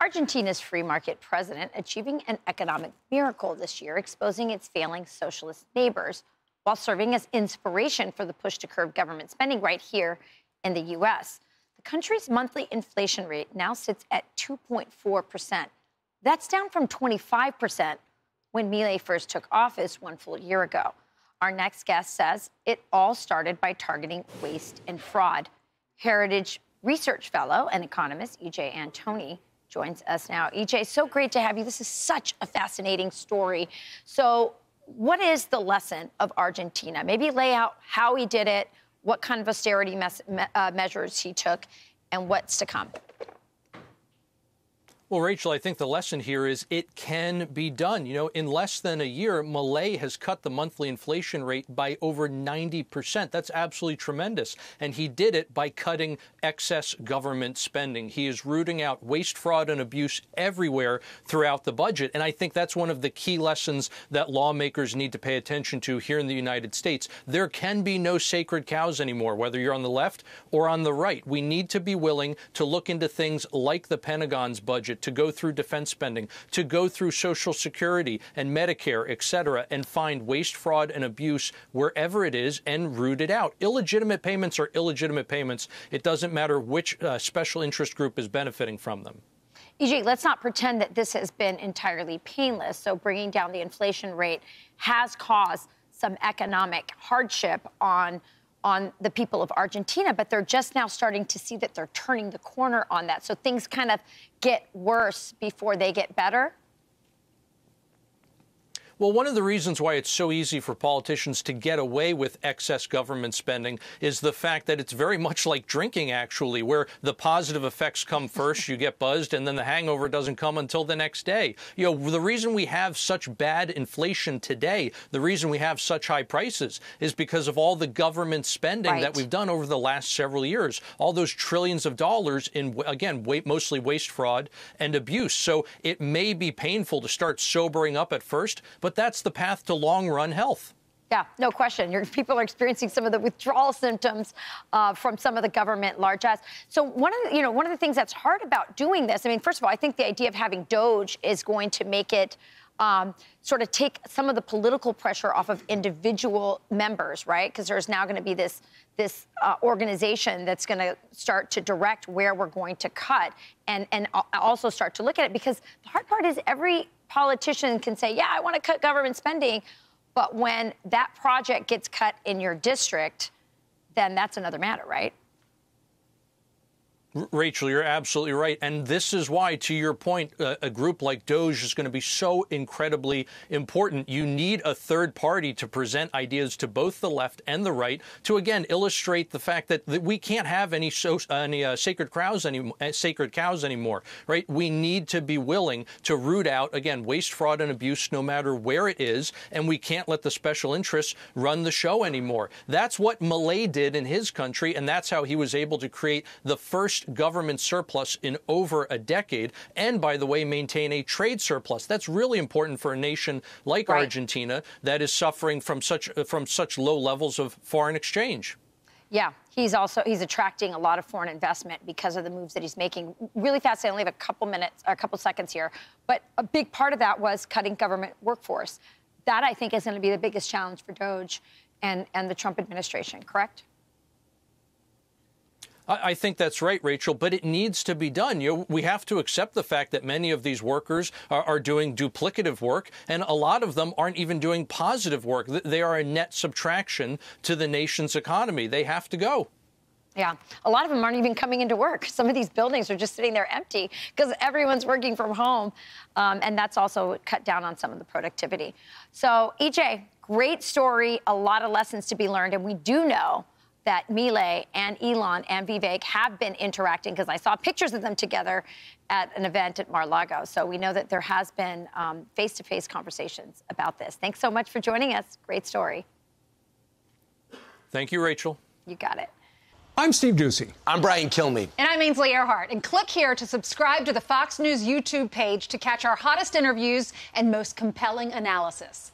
Argentina's free market president achieving an economic miracle this year, exposing its failing socialist neighbors, while serving as inspiration for the push to curb government spending right here in the U.S. The country's monthly inflation rate now sits at 2.4%. That's down from 25% when Milei first took office 1 full year ago. Our next guest says it all started by targeting waste and fraud. Heritage Research Fellow and economist EJ Antoni joins us now. EJ, so great to have you. This is such a fascinating story. So what is the lesson of Argentina? Maybe lay out how he did it, what kind of austerity measures he took, and what's to come. Well, Rachel, I think the lesson here is it can be done. You know, in less than a year, Milei has cut the monthly inflation rate by over 90%. That's absolutely tremendous. And he did it by cutting excess government spending. He is rooting out waste, fraud, and abuse everywhere throughout the budget. And I think that's one of the key lessons that lawmakers need to pay attention to here in the United States. There can be no sacred cows anymore, whether you're on the left or on the right. We need to be willing to look into things like the Pentagon's budget, to go through defense spending, to go through Social Security and Medicare, et cetera, and find waste, fraud, and abuse wherever it is and root it out. Illegitimate payments are illegitimate payments. It doesn't matter which special interest group is benefiting from them. EJ, let's not pretend that this has been entirely painless. So bringing down the inflation rate has caused some economic hardship on the people of Argentina, but they're just now starting to see that they're turning the corner on that. So things kind of get worse before they get better. Well, one of the reasons why it's so easy for politicians to get away with excess government spending is the fact that it's very much like drinking, actually, where the positive effects come first, you get buzzed, and then the hangover doesn't come until the next day. You know, the reason we have such bad inflation today, the reason we have such high prices is because of all the government spending that we've done over the last several years, all those trillions of dollars in, again, mostly waste, fraud, and abuse. So it may be painful to start sobering up at first, but that's the path to long-run health. Yeah, no question. People are experiencing some of the withdrawal symptoms from some of the government largesse. So one of the things that's hard about doing this, I mean, first of all, I think the idea of having DOGE is going to make it sort of take some of the political pressure off of individual members, right? Because there's now going to be this organization that's going to start to direct where we're going to cut and also start to look at it. Because the hard part is every politician can say, yeah, I want to cut government spending. But when that project gets cut in your district, then that's another matter, right? Rachel, you're absolutely right. And this is why, to your point, a group like DOGE is going to be so incredibly important. You need a third party to present ideas to both the left and the right to, again, illustrate the fact that we can't have any sacred cows anymore, right? We need to be willing to root out, again, waste, fraud, and abuse no matter where it is, and we can't let the special interests run the show anymore. That's what Milei did in his country, and that's how he was able to create the first government surplus in over a decade, and, by the way, maintain a trade surplus. That's really important for a nation like Argentina that is suffering from such low levels of foreign exchange. Yeah, he's attracting a lot of foreign investment because of the moves that he's making. Really fast. I only have a couple seconds here, but a big part of that was cutting government workforce. That, I think, is going to be the biggest challenge for DOGE and the Trump administration, correct? I think that's right, Rachel, but it needs to be done. We have to accept the fact that many of these workers are doing duplicative work, and a lot of them aren't even doing positive work. They are a net subtraction to the nation's economy. They have to go. Yeah, a lot of them aren't even coming into work. Some of these buildings are just sitting there empty because everyone's working from home, and that's also cut down on some of the productivity. So, EJ, great story, a lot of lessons to be learned, and we do know that Milei and Elon and Vivek have been interacting, because I saw pictures of them together at an event at Mar-a-Lago. So we know that there has been face-to-face conversations about this. Thanks so much for joining us. Great story. Thank you, Rachel. You got it. I'm Steve Doocy. I'm Brian Kilmeade. And I'm Ainsley Earhart. And click here to subscribe to the Fox News YouTube page to catch our hottest interviews and most compelling analysis.